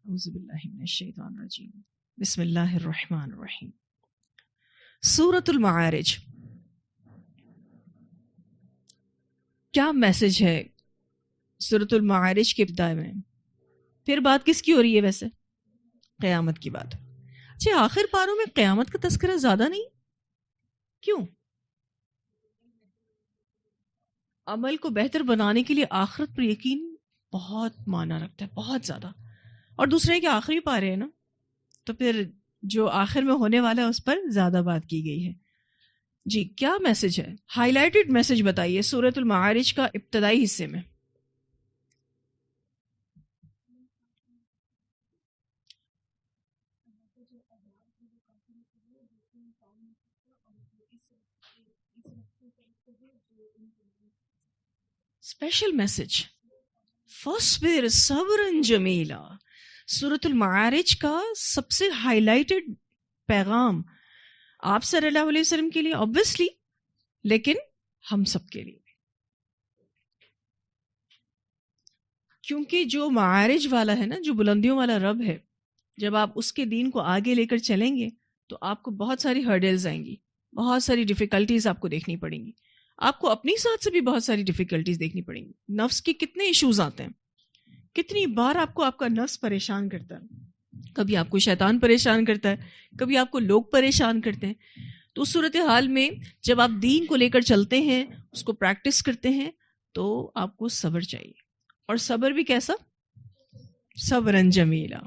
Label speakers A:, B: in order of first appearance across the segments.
A: اعوذ باللہ من الشیطان الرجیم بسم اللہ الرحمن الرحیم. سورۃ المعارج. کیا میسج ہے سورۃ المعارج کے ابتداء میں؟ پھر بات کس کی ہو رہی ہے ویسے؟ قیامت کی بات. اچھا، آخر پاروں میں قیامت کا تذکرہ زیادہ نہیں؟ کیوں؟ عمل کو بہتر بنانے کے لیے آخرت پر یقین بہت معنی رکھتا ہے، بہت زیادہ. اور دوسرے کہ آخری پارے ہیں نا، تو پھر جو آخر میں ہونے والا ہے اس پر زیادہ بات کی گئی ہے. جی، کیا میسج ہے؟ ہائی لائٹڈ میسج بتائیے سورۃ المعارج کا ابتدائی حصے میں. اسپیشل میسج، فاصبر صبرا جمیلا. سورۃ المعارج کا سب سے ہائی لائٹڈ پیغام آپ صلی اللہ علیہ وسلم کے لیے obviously، لیکن ہم سب کے لیے، کیونکہ جو معارج والا ہے نا، جو بلندیوں والا رب ہے، جب آپ اس کے دین کو آگے لے کر چلیں گے تو آپ کو بہت ساری ہرڈلز آئیں گی، بہت ساری ڈیفیکلٹیز آپ کو دیکھنی پڑیں گی. آپ کو اپنی ساتھ سے بھی بہت ساری ڈیفیکلٹیز دیکھنی پڑیں گی. نفس کے کتنے ایشوز آتے ہیں، کتنی بار آپ کو آپ کا نفس پریشان کرتا ہے، کبھی آپ کو شیطان پریشان کرتا ہے، کبھی آپ کو لوگ پریشان کرتے ہیں. تو اس صورتحال میں جب آپ دین کو لے کر چلتے ہیں، اس کو پریکٹس کرتے ہیں، تو آپ کو صبر چاہیے. اور صبر بھی کیسا؟ صبرن جمیلا.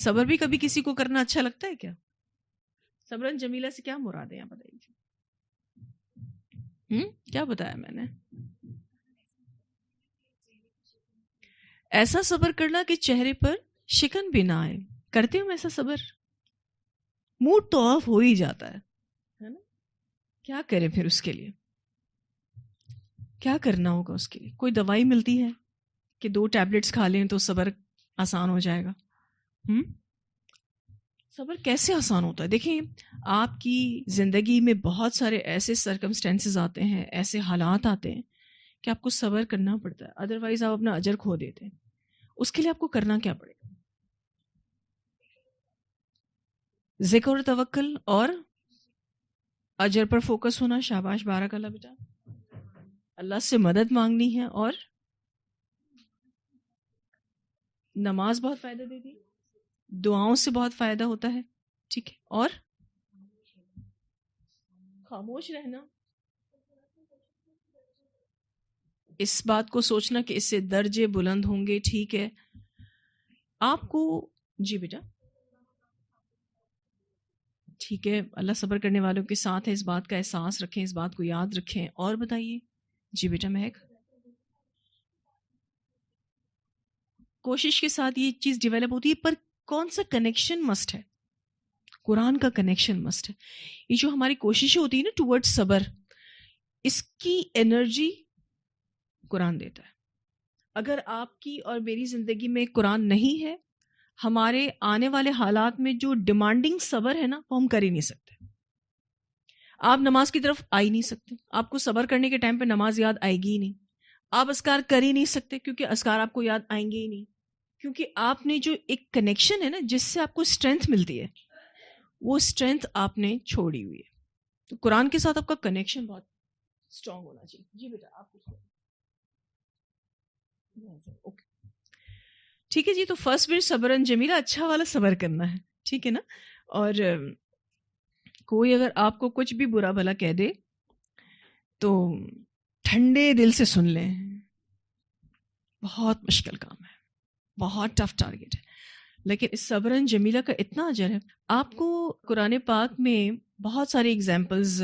A: صبر بھی کبھی کسی کو کرنا اچھا لگتا ہے کیا؟ صبرن جمیلا سے کیا مراد ہے؟ آپ بتائیے. کیا بتایا میں نے؟ ایسا صبر کرنا کہ چہرے پر شکن بھی نہ آئے. کرتے ہوں ایسا صبر؟ موڈ تو آف ہو ہی جاتا ہے نا. کیا کریں پھر اس کے لیے؟ کیا کرنا ہوگا اس کے لیے؟ کوئی دوائی ملتی ہے کہ 2 ٹیبلٹس کھا لیں تو صبر آسان ہو جائے گا؟ صبر کیسے آسان ہوتا ہے؟ دیکھیں، آپ کی زندگی میں بہت سارے ایسے سرکمسٹینسز آتے ہیں، ایسے حالات آتے ہیں کہ آپ کو صبر کرنا پڑتا ہے، ادروائز آپ اپنا اجر کھو دیتے ہیں. اس کے لیے آپ کو کرنا کیا پڑے گا؟ ذکر و توکل اور اجر پر فوکس ہونا. شاباش، بارک اللہ بیٹا. اللہ سے مدد مانگنی ہے، اور نماز بہت فائدہ دیتی ہے، دعاؤں سے بہت فائدہ ہوتا ہے. ٹھیک ہے، اور خاموش رہنا، اس بات کو سوچنا کہ اس سے درجے بلند ہوں گے. ٹھیک ہے آپ کو. جی بیٹا، ٹھیک ہے، اللہ صبر کرنے والوں کے ساتھ ہے، اس بات کا احساس رکھیں، اس بات کو یاد رکھیں. اور بتائیے. جی بیٹا مہک. کوشش کے ساتھ یہ چیز ڈیولپ ہوتی ہے، پر کون سا کنیکشن مسٹ ہے؟ قرآن کا کنیکشن مسٹ ہے. یہ جو ہماری کوششیں ہوتی ہیں نا ٹورڈ صبر، اس کی انرجی قرآن دیتا ہے. اگر آپ کی اور میری زندگی میں قرآن نہیں ہے، ہمارے آنے والے حالات میں جو ڈیمانڈنگ صبر ہے نا، وہ ہم کر ہی نہیں سکتے. آپ نماز کی طرف آ ہی نہیں سکتے. آپ کو صبر کرنے کے ٹائم پہ نماز یاد آئے گی ہی نہیں. آپ اذکار کر ہی نہیں سکتے کیونکہ اذکار آپ کو یاد آئیں گے ہی نہیں. کیونکہ آپ نے جو ایک کنیکشن ہے نا جس سے آپ کو اسٹرینتھ ملتی ہے، وہ اسٹرینتھ آپ نے چھوڑی ہوئی ہے. تو قرآن کے ساتھ آپ کا کنیکشن بہت اسٹرانگ ہونا چاہیے. جی بیٹا آپ کچھ اوکے. ٹھیک ہے جی. تو فرسٹ بیر صبرن جمیلا، اچھا والا صبر کرنا ہے. ٹھیک ہے نا. اور کوئی اگر آپ کو کچھ بھی برا بھلا کہہ دے تو ٹھنڈے دل سے سن لیں. بہت مشکل کام ہے، بہت ٹف ٹارگیٹ ہے، لیکن اس صبرن جمیلہ کا اتنا اجر ہے. آپ کو قرآن پاک میں بہت ساری ایگزامپلز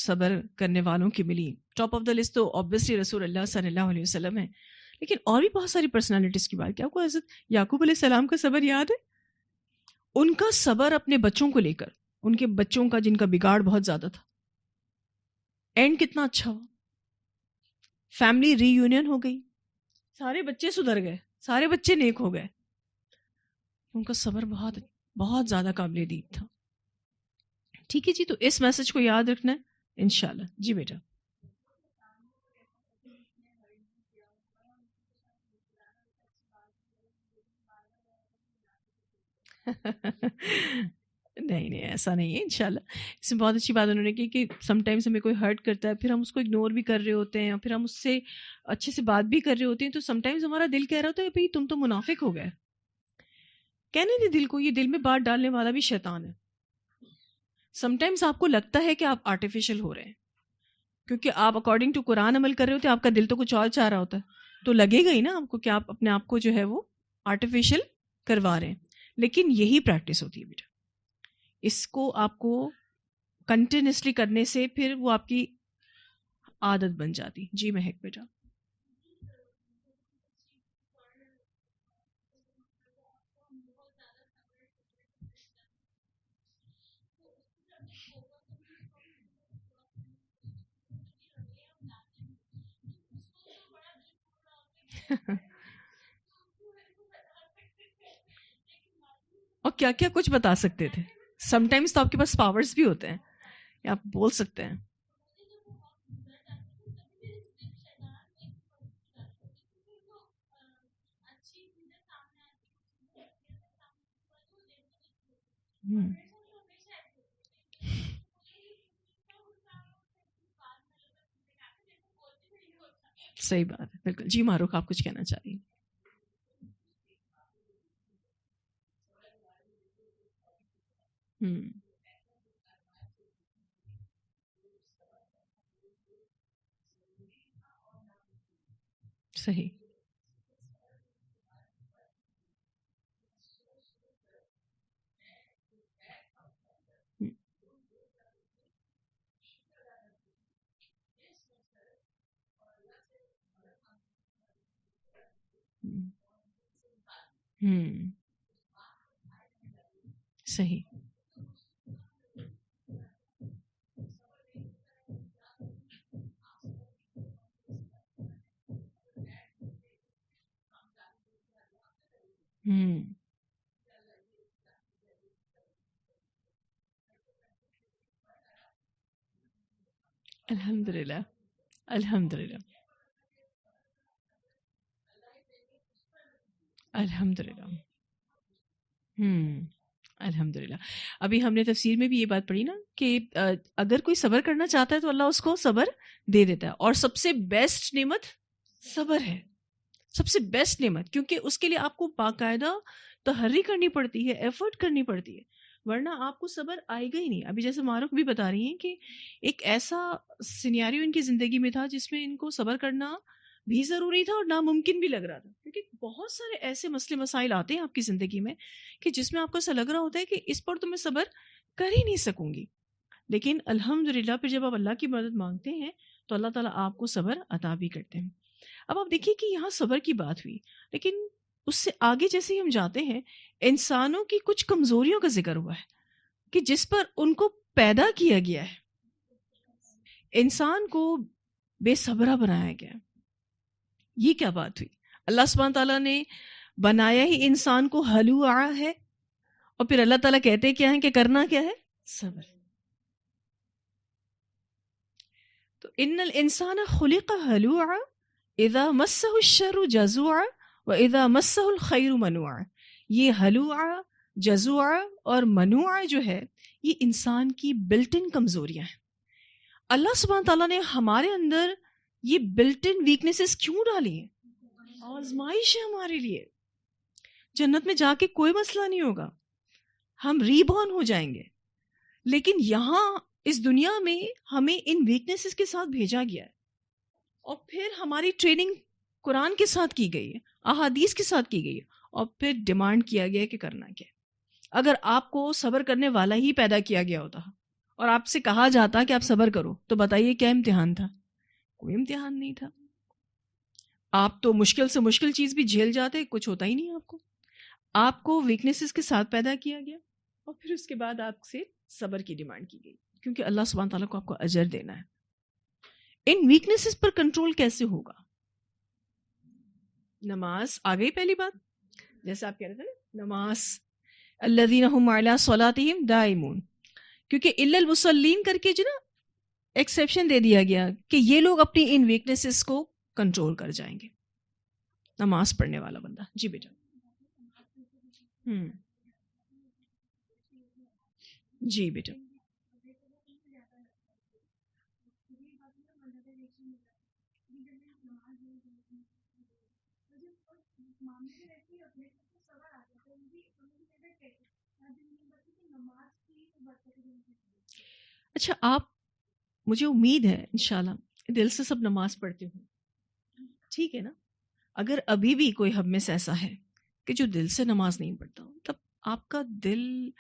A: صبر کرنے والوں کی ملی. ٹاپ آف دا لسٹ تو آبویسلی رسول اللہ صلی اللہ علیہ وسلم ہے، لیکن اور بھی بہت ساری پرسنالٹیز کی بات. کیا آپ کو حضرت یعقوب علیہ السلام کا صبر یاد ہے؟ ان کا صبر اپنے بچوں کو لے کر، ان کے بچوں کا جن کا بگاڑ بہت زیادہ تھا، اینڈ کتنا اچھا ہوا. فیملی ری یونین ہو گئی، سارے بچے سدھر گئے، سارے بچے نیک ہو گئے. ان کا صبر بہت بہت زیادہ قابل دید تھا. ٹھیک ہے جی. تو اس میسج کو یاد رکھنا ہے انشاءاللہ. جی بیٹا. نہیں نہیں ایسا نہیں ہے انشاءاللہ. اس میں بہت اچھی بات انہوں نے کی کہ سم ٹائمز ہمیں کوئی ہرٹ کرتا ہے، پھر ہم اس کو اگنور بھی کر رہے ہوتے ہیں، اور پھر ہم اس سے اچھے سے بات بھی کر رہے ہوتے ہیں، تو سم ٹائمز ہمارا دل کہہ رہا ہوتا ہے بھئی تم تو منافق ہو گئے. کہنے دیں دل کو، یہ دل میں بات ڈالنے والا بھی شیطان ہے. سم ٹائمز آپ کو لگتا ہے کہ آپ آرٹیفیشل ہو رہے ہیں کیونکہ آپ اکارڈنگ ٹو قرآن عمل کر رہے ہوتے ہیں، آپ کا دل تو کچھ اور چاہ رہا ہوتا ہے، تو لگے گا ہی نا آپ کو کہ آپ اپنے آپ کو جو ہے وہ آرٹیفیشل کروا رہے ہیں. لیکن یہی پریکٹس ہوتی ہے بیٹا، اس کو آپ کو کنٹینیوسلی کرنے سے پھر وہ آپ کی عادت بن جاتی. جی مہک بیٹا. اور کیا کیا کچھ بتا سکتے تھے. سم ٹائمز تو آپ کے پاس پاورز بھی ہوتے ہیں، آپ بول سکتے ہیں. ہوں. صحیح بات ہے بالکل. جی معروف آپ کچھ کہنا چاہ رہی ہیں. ہوں. صحیح. ہوں. ہوں. صحیح. ہوں. الحمد للہ. الحمد للہ. الحمد للہ. ہوں. الحمد للہ. ابھی ہم نے تفسیر میں بھی یہ بات پڑھی نا کہ اگر کوئی صبر کرنا چاہتا ہے تو اللہ اس کو صبر دے دیتا ہے، اور سب سے بیسٹ نعمت صبر ہے. سب سے بیسٹ نعمت، کیونکہ اس کے لیے آپ کو باقاعدہ تحری کرنی پڑتی ہے، ایفرٹ کرنی پڑتی ہے، ورنہ آپ کو صبر آئے گا ہی نہیں. ابھی جیسے معروف بھی بتا رہی ہیں کہ ایک ایسا سینیریو ان کی زندگی میں تھا جس میں ان کو صبر کرنا بھی ضروری تھا اور ناممکن بھی لگ رہا تھا، کیونکہ بہت سارے ایسے مسئلے مسائل آتے ہیں آپ کی زندگی میں کہ جس میں آپ کو ایسا لگ رہا ہوتا ہے کہ اس پر تو میں صبر کر ہی نہیں سکوں گی. لیکن الحمدللہ پھر جب آپ اللہ کی مدد مانگتے ہیں تو اللہ تعالیٰ آپ کو صبر عطا بھی کرتے ہیں. اب آپ دیکھیے کہ یہاں صبر کی بات ہوئی، لیکن اس سے آگے جیسے ہی ہم جاتے ہیں انسانوں کی کچھ کمزوریوں کا ذکر ہوا ہے کہ جس پر ان کو پیدا کیا گیا ہے. انسان کو بے صبرہ بنایا گیا. یہ کیا بات ہوئی؟ اللہ سبحانہ تعالیٰ نے بنایا ہی انسان کو ہلوعا ہے، اور پھر اللہ تعالیٰ کہتے کیا ہیں کہ کرنا کیا ہے؟ صبر. تو ان الانسان خلق ہلوعا اذا مسہ الشر جزوعا واذا مسہ الخیر منوعا. یہ ہلوعا، جزوعا اور منوعا جو ہے یہ انسان کی بلٹ ان کمزوریاں ہیں. اللہ سبحانہ تعالیٰ نے ہمارے اندر یہ بلٹ ان ویکنیسز کیوں ڈالی ہیں؟ آزمائش ہے ہمارے لیے. جنت میں جا کے کوئی مسئلہ نہیں ہوگا، ہم ری بورن ہو جائیں گے، لیکن یہاں اس دنیا میں ہمیں ان ویکنیسز کے ساتھ بھیجا گیا ہے، اور پھر ہماری ٹریننگ قرآن کے ساتھ کی گئی ہے، احادیث کے ساتھ کی گئی ہے، اور پھر ڈیمانڈ کیا گیا ہے کہ کرنا کیا. اگر آپ کو صبر کرنے والا ہی پیدا کیا گیا ہوتا اور آپ سے کہا جاتا کہ آپ صبر کرو، تو بتائیے کیا امتحان تھا؟ کوئی امتحان نہیں تھا. آپ تو مشکل سے مشکل چیز بھی جھیل جاتے، کچھ ہوتا ہی نہیں آپ کو. آپ کو ویکنیسز کے ساتھ پیدا کیا گیا، اور پھر اس کے بعد آپ سے صبر کی ڈیمانڈ کی گئی، کیونکہ اللہ سبحانہ تعالیٰ کو آپ کو اجر دینا ہے. ان ویکنیسز پر کنٹرول کیسے ہوگا؟ نماز آ گئی پہلی بات، جیسے آپ کہہ رہے تھے نا، نماز الذین هم علی صلاتہم دائمون، کیونکہ الا المصلین کر کے جو نا ایکسیپشن دے دیا گیا کہ یہ لوگ اپنی ان ویکنیسز کو کنٹرول کر جائیں گے، نماز پڑھنے والا بندہ. جی بیٹا. جی بیٹا. اچھا آپ، مجھے امید ہے انشاءاللہ دل سے سب نماز پڑھتے ہوں، ٹھیک ہے نا؟ اگر ابھی بھی کوئی ہم میں سے ایسا ہے کہ جو دل سے نماز نہیں پڑھتا، تب آپ کا دل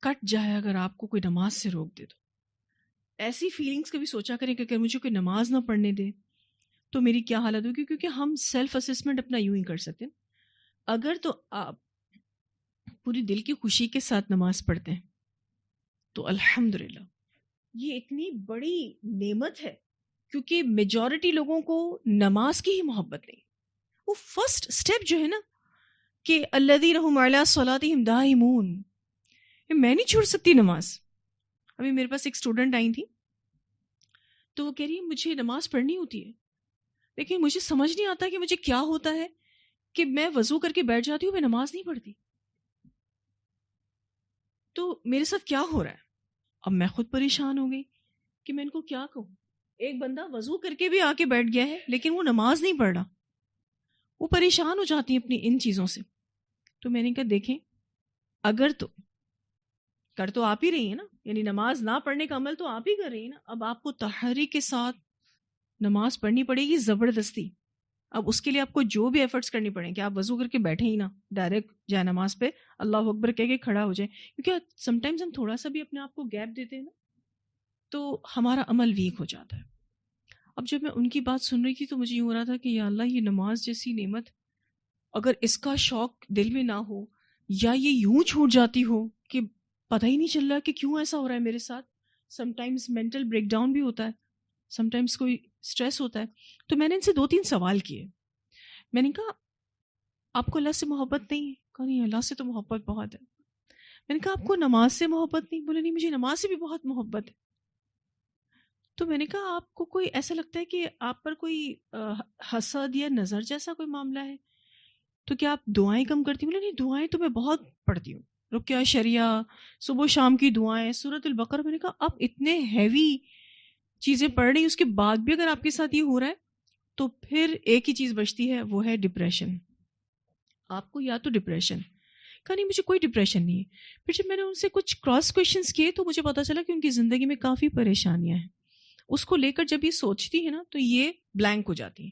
A: کٹ جائے اگر آپ کو کوئی نماز سے روک دے. تو ایسی فیلنگز کبھی سوچا کریں کہ اگر مجھے کوئی نماز نہ پڑھنے دے تو میری کیا حالت ہوگی. کیونکہ ہم سیلف اسسمنٹ اپنا یوں ہی کر سکتے ہیں. اگر تو آپ پوری دل کی خوشی کے ساتھ نماز پڑھتے ہیں تو الحمدللہ یہ اتنی بڑی نعمت ہے، کیونکہ میجورٹی لوگوں کو نماز کی ہی محبت نہیں. وہ فرسٹ سٹیپ جو ہے نا کہ الذین هم علی صلاتہم دائمون، میں نہیں چھوڑ سکتی نماز. ابھی میرے پاس ایک اسٹوڈنٹ آئی تھی تو وہ کہہ رہی ہے مجھے نماز پڑھنی ہوتی ہے لیکن مجھے سمجھ نہیں آتا کہ مجھے کیا ہوتا ہے کہ میں وضو کر کے بیٹھ جاتی ہوں، میں نماز نہیں پڑھتی. تو میرے ساتھ کیا ہو رہا ہے؟ اب میں خود پریشان ہو گئی کہ میں ان کو کیا کہوں. ایک بندہ وضو کر کے بھی آ کے بیٹھ گیا ہے لیکن وہ نماز نہیں پڑھ رہا. وہ پریشان ہو جاتی ہیں اپنی ان چیزوں سے. تو میں نے کہا دیکھیں، اگر تو کر تو آپ ہی رہی ہیں نا، یعنی نماز نہ پڑھنے کا عمل تو آپ ہی کر رہی ہیں نا، اب آپ کو تحریک کے ساتھ نماز پڑھنی پڑے گی زبردستی. اب اس کے لیے آپ کو جو بھی ایفرٹس کرنی پڑیں کہ آپ وضو کر کے بیٹھیں ہی نا، ڈائریکٹ جائے نماز پہ اللہ اکبر کہہ کے کھڑا ہو جائیں. کیونکہ سم ٹائمز ہم تھوڑا سا بھی اپنے آپ کو گیپ دیتے ہیں نا تو ہمارا عمل ویک ہو جاتا ہے. اب جب میں ان کی بات سن رہی تھی تو مجھے یوں ہو رہا تھا کہ یا اللہ، یہ نماز جیسی نعمت اگر اس کا شوق دل میں نہ ہو یا یہ یوں چھوٹ جاتی ہو کہ پتہ ہی نہیں چل رہا کہ کیوں ایسا ہو رہا ہے میرے ساتھ. Some times mental break down بھی ہوتا ہے، سم ٹائمز کوئی اسٹریس ہوتا ہے. تو میں نے ان سے 2-3 سوال کیے. میں نے کہا آپ کو اللہ سے محبت نہیں ہے؟ کہا نہیں، اللہ سے تو محبت بہت ہے. میں نے کہا آپ کو نماز سے محبت نہیں؟ بولے نہیں، مجھے نماز سے بھی بہت محبت ہے. تو میں نے کہا آپ کو کوئی ایسا لگتا ہے کہ آپ پر کوئی حسد یا نظر جیسا کوئی معاملہ ہے تو کیا آپ دعائیں کم کرتی؟ بولے نہیں، دعائیں تو میں بہت پڑھتی ہوں، رقیہ شریعہ، صبح شام کی دعائیں، سورۃ البقرہ. میں نے کہا آپ اتنے ہیوی چیزیں پڑھ رہی، اس کے بعد بھی اگر آپ کے ساتھ یہ ہو رہا ہے تو پھر ایک ہی چیز بچتی ہے، وہ ہے ڈپریشن. آپ کو یا تو ڈپریشن. کہا نہیں، مجھے کوئی ڈپریشن نہیں ہے. پھر جب میں نے ان سے کچھ کراس کویشچنس کیے تو مجھے پتا چلا کہ ان کی زندگی میں کافی پریشانیاں ہیں. اس کو لے کر جب یہ سوچتی ہے نا تو یہ بلینک ہو جاتی ہے.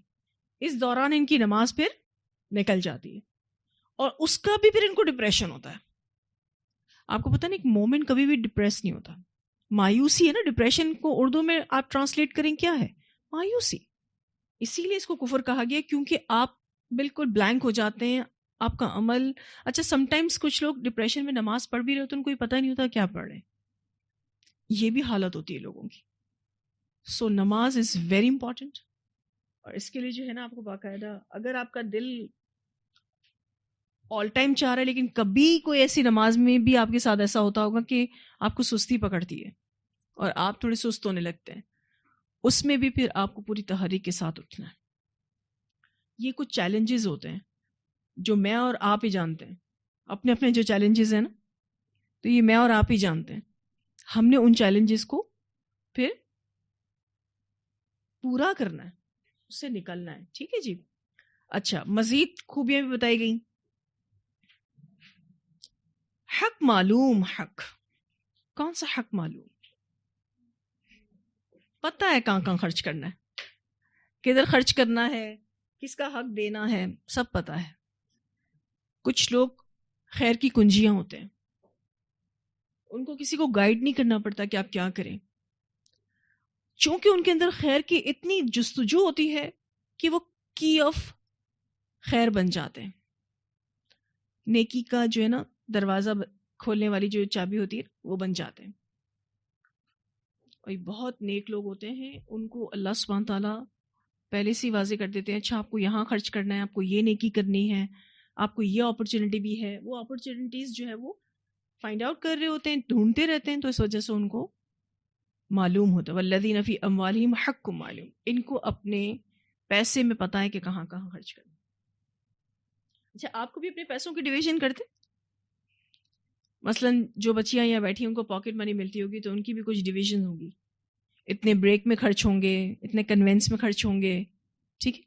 A: اس دوران ان کی نماز پھر نکل جاتی ہے اور اس کا بھی پھر ان کو ڈپریشن ہوتا ہے. آپ کو پتہ نہیں، ایک مومن کبھی بھی ڈپریس نہیں ہوتا. مایوسی ہے نا، ڈپریشن کو اردو میں آپ ٹرانسلیٹ کریں کیا ہے؟ مایوسی. اسی لیے اس کو کفر کہا گیا، کیونکہ آپ بالکل بلینک ہو جاتے ہیں، آپ کا عمل. اچھا سم ٹائمز کچھ لوگ ڈپریشن میں نماز پڑھ بھی رہے ہوتے ہیں، ان کو پتہ نہیں ہوتا کیا پڑھ رہے ہیں. یہ بھی حالت ہوتی ہے لوگوں کی. سو نماز از ویری امپورٹنٹ. اور اس کے لیے جو ہے نا آپ کو باقاعدہ، اگر آپ کا دل آل ٹائم چاہ رہا ہے لیکن کبھی کوئی ایسی نماز میں بھی آپ کے ساتھ ایسا ہوتا ہوگا کہ آپ کو سستی پکڑتی ہے اور آپ تھوڑے سست ہونے لگتے ہیں، اس میں بھی پھر آپ کو پوری تحریک کے ساتھ اٹھنا ہے. یہ کچھ چیلنجز ہوتے ہیں جو میں اور آپ ہی جانتے ہیں. اپنے اپنے جو چیلنجز ہیں نا، تو یہ میں اور آپ ہی جانتے ہیں. ہم نے ان چیلنجز کو پھر پورا کرنا ہے، اس سے نکلنا ہے. ٹھیک ہے جی. اچھا، مزید خوبیاں بھی بتائی گئیں. حق معلوم. حق کون سا حق معلوم؟ پتہ ہے کہاں کہاں خرچ کرنا ہے، کدھر خرچ کرنا ہے، کس کا حق دینا ہے، سب پتہ ہے. کچھ لوگ خیر کی کنجیاں ہوتے ہیں، ان کو کسی کو گائیڈ نہیں کرنا پڑتا کہ آپ کیا کریں، چونکہ ان کے اندر خیر کی اتنی جستجو ہوتی ہے کہ وہ کی آف خیر بن جاتے ہیں. نیکی کا جو ہے نا دروازہ کھولنے والی جو چابی ہوتی ہے وہ بن جاتے ہیں. اور بہت نیک لوگ ہوتے ہیں، ان کو اللہ سبحانہ تعالیٰ پہلے سے واضح کر دیتے ہیں، اچھا آپ کو یہاں خرچ کرنا ہے، آپ کو یہ نیکی کرنی ہے، آپ کو یہ اپرچونٹی بھی ہے. وہ اپرچونٹیز جو ہے وہ فائنڈ آؤٹ کر رہے ہوتے ہیں، ڈھونڈتے رہتے ہیں، تو اس وجہ سے ان کو معلوم ہوتا ہے. والذین فی اموالہم حق معلوم. ان کو اپنے پیسے میں پتہ ہے کہ کہاں کہاں خرچ کرنا. اچھا آپ کو بھی اپنے پیسوں کی ڈویژن کرتے؟ مثلاً جو بچیاں یہاں بیٹھی ان کو پاکٹ منی ملتی ہوگی تو ان کی بھی کچھ ڈویژن ہوگی، اتنے بریک میں خرچ ہوں گے، اتنے کنوینس میں خرچ ہوں گے، ٹھیک ہے.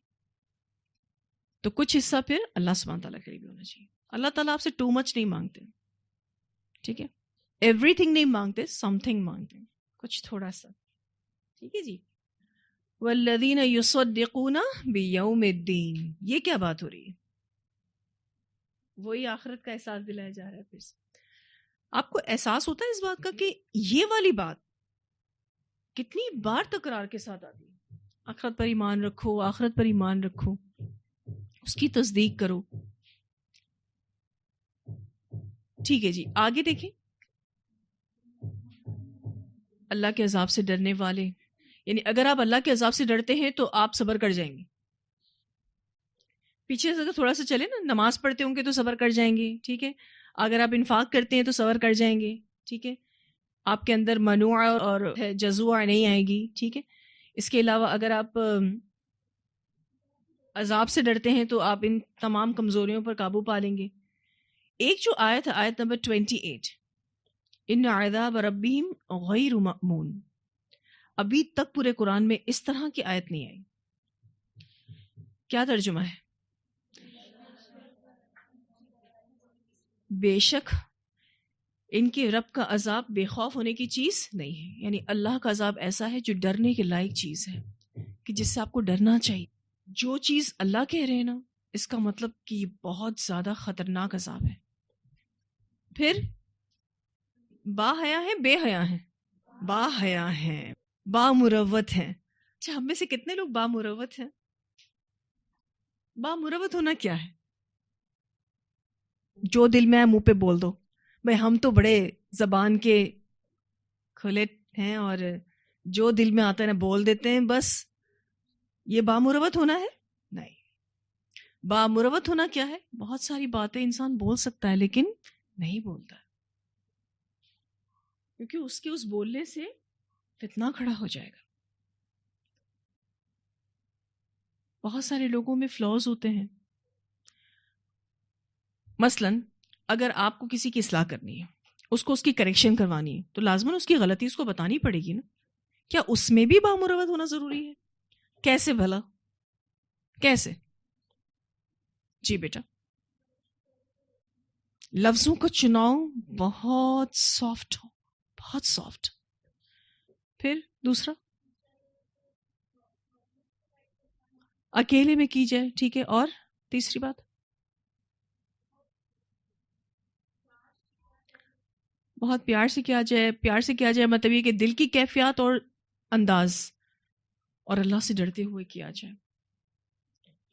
A: تو کچھ حصہ پھر اللہ سبحانہ تعالیٰ کے لیے بھی ہونا چاہیے. اللہ تعالیٰ آپ سے ٹو مچ نہیں مانگتے، ٹھیک ہے، ایوری تھنگ نہیں مانگتے، سم تھنگ مانگتے ہیں، کچھ تھوڑا سا، ٹھیک ہے جی. والذین یصدقون بیوم الدین، یہ کیا بات ہو رہی ہے؟ وہی آخرت کا احساس دلایا جا رہا ہے. پھر سے آپ کو احساس ہوتا ہے اس بات کا کہ یہ والی بات کتنی بار تکرار کے ساتھ آتی ہے، آخرت پر ایمان رکھو، آخرت پر ایمان رکھو، اس کی تصدیق کرو. ٹھیک ہے جی، آگے دیکھیں. اللہ کے عذاب سے ڈرنے والے، یعنی اگر آپ اللہ کے عذاب سے ڈرتے ہیں تو آپ صبر کر جائیں گے. پیچھے سے اگر تھوڑا سا چلے نا، نماز پڑھتے ہوں گے تو صبر کر جائیں گے، ٹھیک ہے. اگر آپ انفاق کرتے ہیں تو صبر کر جائیں گے، ٹھیک ہے. آپ کے اندر منوع اور جزوع نہیں آئے گی، ٹھیک ہے. اس کے علاوہ اگر آپ عذاب سے ڈرتے ہیں تو آپ ان تمام کمزوریوں پر قابو پا لیں گے. ایک جو آیت ہے، آیت نمبر 28، ان عذاب ربہم غیر مأمون، ابھی تک پورے قرآن میں اس طرح کی آیت نہیں آئی. کیا ترجمہ ہے؟ بے شک ان کے رب کا عذاب بے خوف ہونے کی چیز نہیں ہے، یعنی اللہ کا عذاب ایسا ہے جو ڈرنے کے لائق چیز ہے، کہ جس سے آپ کو ڈرنا چاہیے. جو چیز اللہ کہہ رہے ہیں نا، اس کا مطلب کہ یہ بہت زیادہ خطرناک عذاب ہے. پھر با حیا ہیں، بے حیا ہیں؟ با حیا ہیں، با مروت ہیں. اچھا، ہم میں سے کتنے لوگ با مروت ہیں؟ با مروت ہونا کیا ہے؟ جو دل میں ہے منہ پہ بول دو. بھائی ہم تو بڑے زبان کے کھلے ہیں اور جو دل میں آتا ہے نا بول دیتے ہیں بس. یہ با مروت ہونا ہے؟ نہیں. با مروت ہونا کیا ہے؟ بہت ساری باتیں انسان بول سکتا ہے لیکن نہیں بولتا، کیونکہ اس کے اس بولنے سے فتنہ کھڑا ہو جائے گا. بہت سارے لوگوں میں فلاز ہوتے ہیں. مثلاً اگر آپ کو کسی کی اصلاح کرنی ہے، اس کو اس کی کریکشن کروانی ہے، تو لازماً اس کی غلطی اس کو بتانی پڑے گی نا. کیا اس میں بھی بامروت ہونا ضروری ہے؟ کیسے بھلا؟ کیسے؟ جی بیٹا، لفظوں کا چناؤ بہت سافٹ ہو، بہت سافٹ. پھر دوسرا، اکیلے میں کی جائے، ٹھیک ہے. اور تیسری بات، بہت پیار سے کیا جائے. پیار سے کیا جائے مطلب یہ کہ دل کی کیفیات اور انداز اور اللہ سے ڈرتے ہوئے کیا جائے.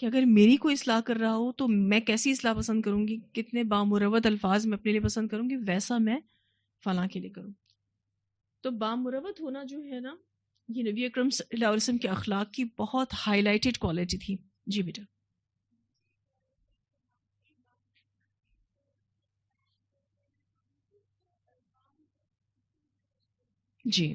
A: کہ اگر میری کوئی اصلاح کر رہا ہو تو میں کیسی اصلاح پسند کروں گی، کتنے بامروت الفاظ میں اپنے لیے پسند کروں گی، ویسا میں فلاں کے لیے کروں. تو بامروت ہونا جو ہے نا، یہ نبی اکرم صلی اللہ علیہ وسلم کے اخلاق کی بہت ہائی لائٹڈ کوالٹی تھی. جی بیٹا. جی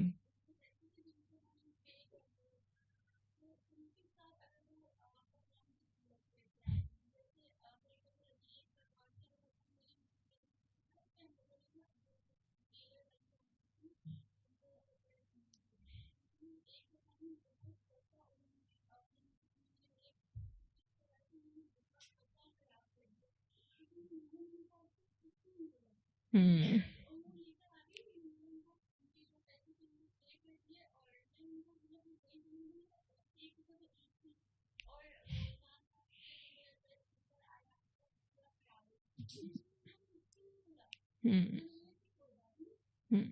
A: ہوں ہوں ہوں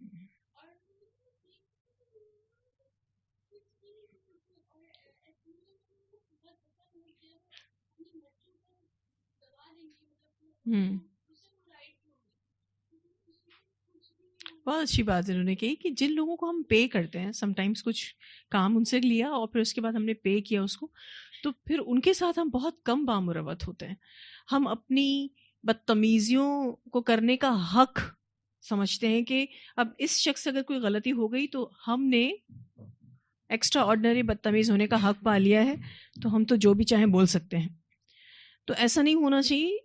A: ہوں بہت اچھی بات انہوں نے کہی کہ جن لوگوں کو ہم پے کرتے ہیں، سم ٹائمس کچھ کام ان سے لیا اور پھر اس کے بعد ہم نے پے کیا اس کو، تو پھر ان کے ساتھ ہم بہت کم بامروت ہوتے ہیں. ہم اپنی بدتمیزیوں کو کرنے کا حق سمجھتے ہیں کہ اب اس شخص سے اگر کوئی غلطی ہو گئی تو ہم نے ایکسٹرا آرڈنری بدتمیز ہونے کا حق پا لیا ہے، تو ہم تو جو بھی چاہیں بول سکتے ہیں. تو ایسا نہیں ہونا چاہیے.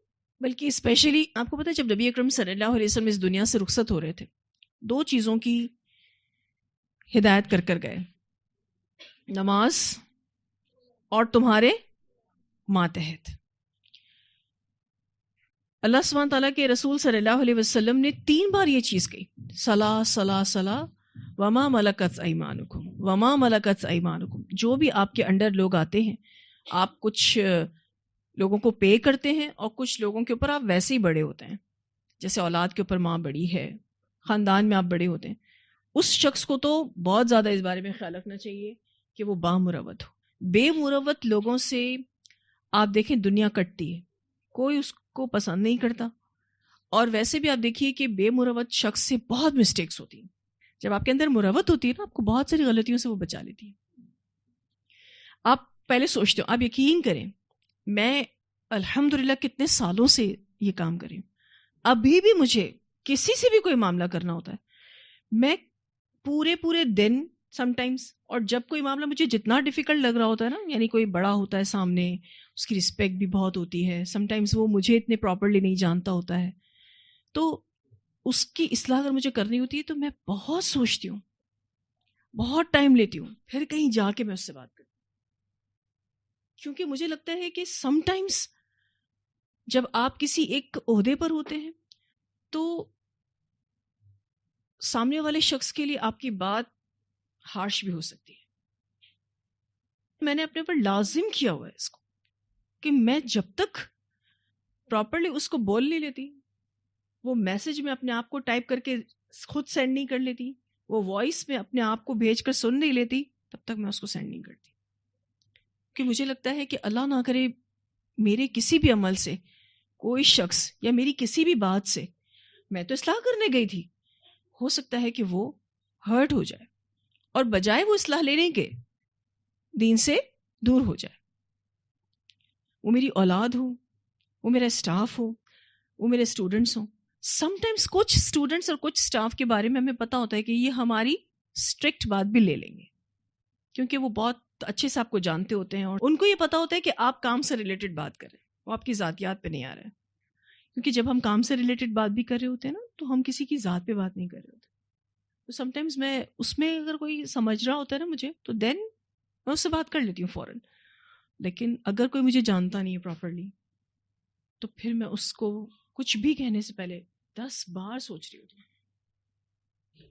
A: بلکہ اسپیشلی آپ کو پتہ ہے جب نبی اکرم صلی اللہ علیہ وسلم اس دنیا سے رخصت ہو رہے تھے، 2 چیزوں کی ہدایت کر گئے، نماز اور تمہارے ماتحت۔ اللہ سبحانہ تعالیٰ کے رسول صلی اللہ علیہ وسلم نے 3 بار یہ چیز کہی، صلاح صلاح صلاح وما ملکت ایمانکم وما ملکت ایمانکم۔ جو بھی آپ کے انڈر لوگ آتے ہیں، آپ کچھ لوگوں کو پے کرتے ہیں اور کچھ لوگوں کے اوپر آپ ویسے ہی بڑے ہوتے ہیں، جیسے اولاد کے اوپر ماں بڑی ہے، خاندان میں آپ بڑے ہوتے ہیں، اس شخص کو تو بہت زیادہ اس بارے میں خیال رکھنا چاہیے کہ وہ بامروت ہو۔ بے مروت لوگوں سے آپ دیکھیں دنیا کٹتی ہے، کوئی اس کو پسند نہیں کرتا، اور ویسے بھی آپ دیکھیے کہ بے مروت شخص سے بہت مسٹیکس ہوتی ہیں۔ جب آپ کے اندر مروت ہوتی ہے نا، آپ کو بہت ساری غلطیوں سے وہ بچا لیتی ہے۔ آپ پہلے سوچتے ہو، آپ یقین کریں میں الحمدللہ کتنے سالوں سے یہ کام کر رہی ہوں، ابھی بھی مجھے کسی سے بھی کوئی معاملہ کرنا ہوتا ہے، میں پورے دن سم ٹائمز، اور جب کوئی معاملہ مجھے جتنا ڈیفیکلٹ لگ رہا ہوتا ہے نا، یعنی کوئی بڑا ہوتا ہے سامنے، اس کی رسپیکٹ بھی بہت ہوتی ہے، سم ٹائمز وہ مجھے اتنے پراپرلی نہیں جانتا ہوتا ہے، تو اس کی اصلاح اگر مجھے کرنی ہوتی ہے تو میں بہت سوچتی ہوں، بہت ٹائم لیتی ہوں، پھر کہیں جا کے میں اس سے بات کرتی ہوں، کیونکہ مجھے لگتا ہے کہ سم ٹائمز جب آپ کسی ایک عہدے پر ہوتے ہیں تو سامنے والے شخص کے لیے آپ کی بات ہارش بھی ہو سکتی ہے۔ میں نے اپنے پر لازم کیا ہوا ہے اس کو کہ میں جب تک پراپرلی اس کو بول نہیں لیتی، وہ میسج میں اپنے آپ کو ٹائپ کر کے خود سینڈ نہیں کر لیتی، وہ وائس میں اپنے آپ کو بھیج کر سن نہیں لیتی، تب تک میں اس کو سینڈ نہیں کرتی، کہ مجھے لگتا ہے کہ اللہ نہ کرے میرے کسی بھی عمل سے کوئی شخص یا میری کسی بھی بات سے، میں تو اصلاح کرنے گئی تھی، ہو سکتا ہے کہ وہ ہرٹ ہو جائے اور بجائے وہ اصلاح لینے کے دین سے دور ہو جائے۔ وہ میری اولاد ہو، وہ میرا اسٹاف ہو، وہ میرے اسٹوڈنٹس ہوں۔ سم ٹائمس کچھ اسٹوڈنٹس اور کچھ اسٹاف کے بارے میں ہمیں پتہ ہوتا ہے کہ یہ ہماری اسٹرکٹ بات بھی لے لیں گے، کیونکہ وہ بہت اچھے سے آپ کو جانتے ہوتے ہیں اور ان کو یہ پتہ ہوتا ہے کہ آپ کام سے ریلیٹڈ بات کر رہے ہیں، وہ آپ کی ذاتیات پہ نہیں آ رہا ہے، کیونکہ جب ہم کام سے ریلیٹڈ بات بھی کر رہے ہوتے ہیں نا تو ہم کسی کی ذات پہ بات نہیں کر رہے ہوتے۔ تو سم ٹائمز میں اس میں اگر کوئی سمجھ رہا ہوتا ہے نا مجھے، تو دین میں اس سے بات کر لیتی ہوں فوراً، لیکن اگر کوئی مجھے جانتا نہیں ہے پراپرلی تو پھر میں اس کو کچھ بھی کہنے سے پہلے 10 بار سوچ رہی ہوتی ہوں۔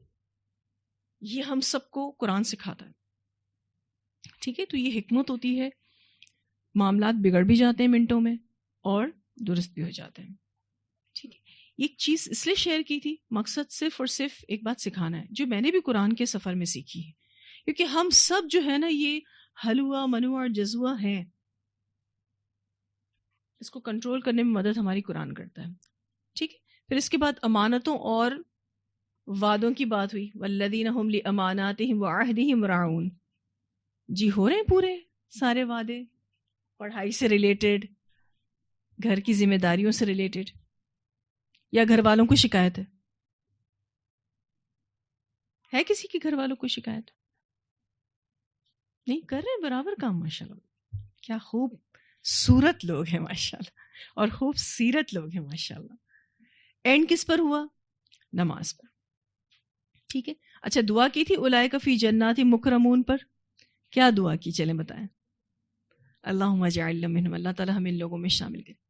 A: یہ ہم سب کو قرآن سکھاتا ہے، ٹھیک ہے؟ تو یہ حکمت ہوتی ہے، معاملات بگڑ بھی جاتے ہیں منٹوں میں اور درست بھی ہو جاتے ہیں، ٹھیک ہے؟ ایک چیز اس لیے شیئر کی تھی، مقصد صرف اور صرف ایک بات سکھانا ہے جو میں نے بھی قرآن کے سفر میں سیکھی ہے، کیونکہ ہم سب جو ہے نا یہ حلوہ منوع اور جزوہ ہیں، اس کو کنٹرول کرنے میں مدد ہماری قرآن کرتا ہے، ٹھیک ہے؟ پھر اس کے بعد امانتوں اور وعدوں کی بات ہوئی، والذین هم لاماناتہم وعہدہم راعون۔ جی ہو رہے ہیں پورے سارے وعدے، پڑھائی سے ریلیٹڈ، گھر کی ذمہ داریوں سے ریلیٹڈ، یا گھر والوں کو شکایت ہے کسی کے گھر والوں کو شکایت؟ نہیں کر رہے ہیں برابر کام، ماشاءاللہ کیا خوب صورت لوگ ہیں ماشاءاللہ، اور خوب سیرت لوگ ہیں ماشاءاللہ۔ اینڈ کس پر ہوا؟ نماز پر، ٹھیک ہے؟ اچھا دعا کی تھی اولئک فی جنات مکرمون پر، کیا دعا کی چلیں بتائیں؟ اللہم اجعلنا منہم، اللہ تعالی ہمیں ان لوگوں میں شامل کرے۔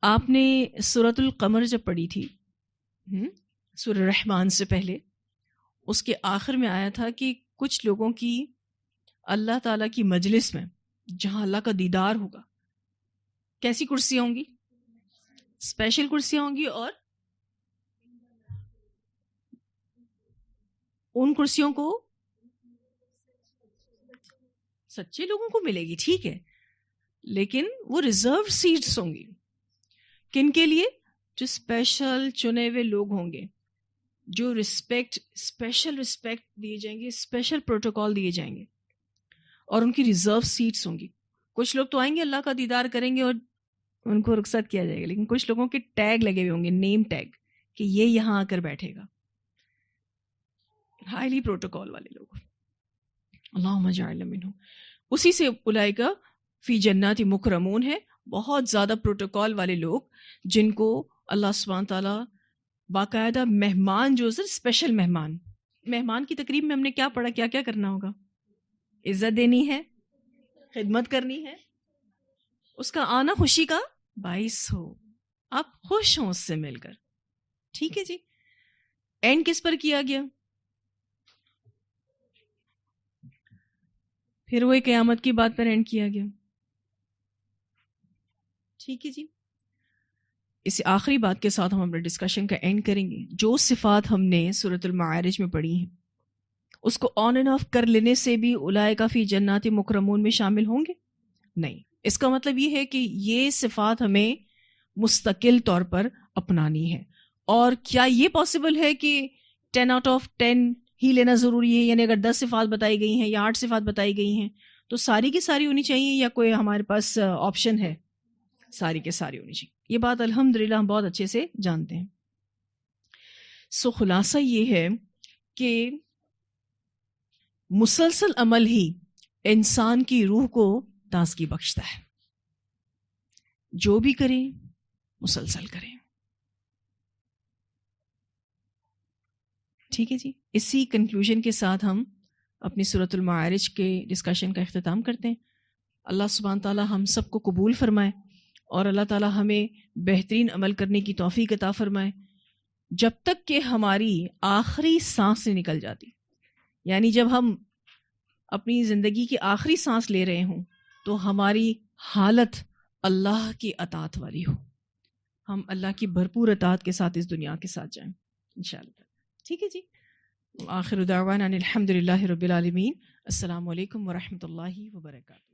A: آپ نے سورۃ القمر جب پڑھی تھی سورہ رحمان سے پہلے، اس کے آخر میں آیا تھا کہ کچھ لوگوں کی اللہ تعالیٰ کی مجلس میں جہاں اللہ کا دیدار ہوگا کیسی کرسیاں ہوں گی؟ اسپیشل کرسیاں ہوں گی، اور ان کرسیوں کو سچے لوگوں کو ملے گی، ٹھیک ہے، لیکن وہ ریزرو سیٹس ہوں گی، کن کے لیے؟ جو اسپیشل چنے ہوئے لوگ ہوں گے، جو اسپیشل رسپیکٹ دیے جائیں گے، اسپیشل پروٹوکال دیے جائیں گے، اور ان کی ریزرو سیٹس ہوں گی۔ کچھ لوگ تو آئیں گے اللہ کا دیدار کریں گے اور ان کو رخصت کیا جائے گا، لیکن کچھ لوگوں کے ٹیگ لگے ہوئے ہوں گے، نیم ٹیگ، کہ یہ یہاں آ کر بیٹھے گا، ہائیلی پروٹوکال والے لوگ۔ اللہم اجعلنا منہم، اسی سے اولئک فی جنات مکرمون ہے، بہت زیادہ پروٹوکول والے لوگ جن کو اللہ سبحانہ تعالیٰ باقاعدہ مہمان جو سر اسپیشل مہمان کی تقریب میں ہم نے کیا پڑھا, کیا کیا کرنا ہوگا؟ عزت دینی ہے, خدمت کرنی ہے, اس کا آنا خوشی کا باعث ہو, آپ خوش ہوں اس سے مل کر. ٹھیک ہے جی. اینڈ کس پر کیا گیا؟ پھر وہ قیامت کی بات پر اینڈ کیا گیا. ٹھیک ہے جی. اس آخری بات کے ساتھ ہم اپنے ڈسکشن کا اینڈ کریں گے. جو صفات ہم نے سورۃ المعارج میں پڑھی ہیں اس کو آن اینڈ آف کر لینے سے بھی اولئک فی جنات مکرمون میں شامل ہوں گے؟ نہیں. اس کا مطلب یہ ہے کہ یہ صفات ہمیں مستقل طور پر اپنانی ہے. اور کیا یہ پاسبل ہے کہ 10 آؤٹ آف 10 ہی لینا ضروری ہے؟ یعنی اگر 10 صفات بتائی گئی ہیں یا 8 صفات بتائی گئی ہیں تو ساری کی ساری ہونی چاہیے, یا کوئی ہمارے پاس آپشن ہے ساری کے ساری ہونی چاہیے؟ یہ بات الحمدللہ ہم بہت اچھے سے جانتے ہیں. سو خلاصہ یہ ہے کہ مسلسل عمل ہی انسان کی روح کو تازگی بخشتا ہے. جو بھی کریں مسلسل کریں. ٹھیک ہے جی. اسی کنکلوژن کے ساتھ ہم اپنی سورۃ المعارج کے ڈسکشن کا اختتام کرتے ہیں. اللہ سبحانہ تعالیٰ ہم سب کو قبول فرمائے اور اللہ تعالیٰ ہمیں بہترین عمل کرنے کی توفیق عطا فرمائے جب تک کہ ہماری آخری سانس نہیں نکل جاتی. یعنی جب ہم اپنی زندگی کی آخری سانس لے رہے ہوں تو ہماری حالت اللہ کی اطاعت والی ہو, ہم اللہ کی بھرپور اطاعت کے ساتھ اس دنیا کے ساتھ جائیں انشاءاللہ. ٹھیک ہے جی. آخر دعوانا ان الحمد للہ رب العالمین. السلام علیکم ورحمۃ اللہ وبرکاتہ.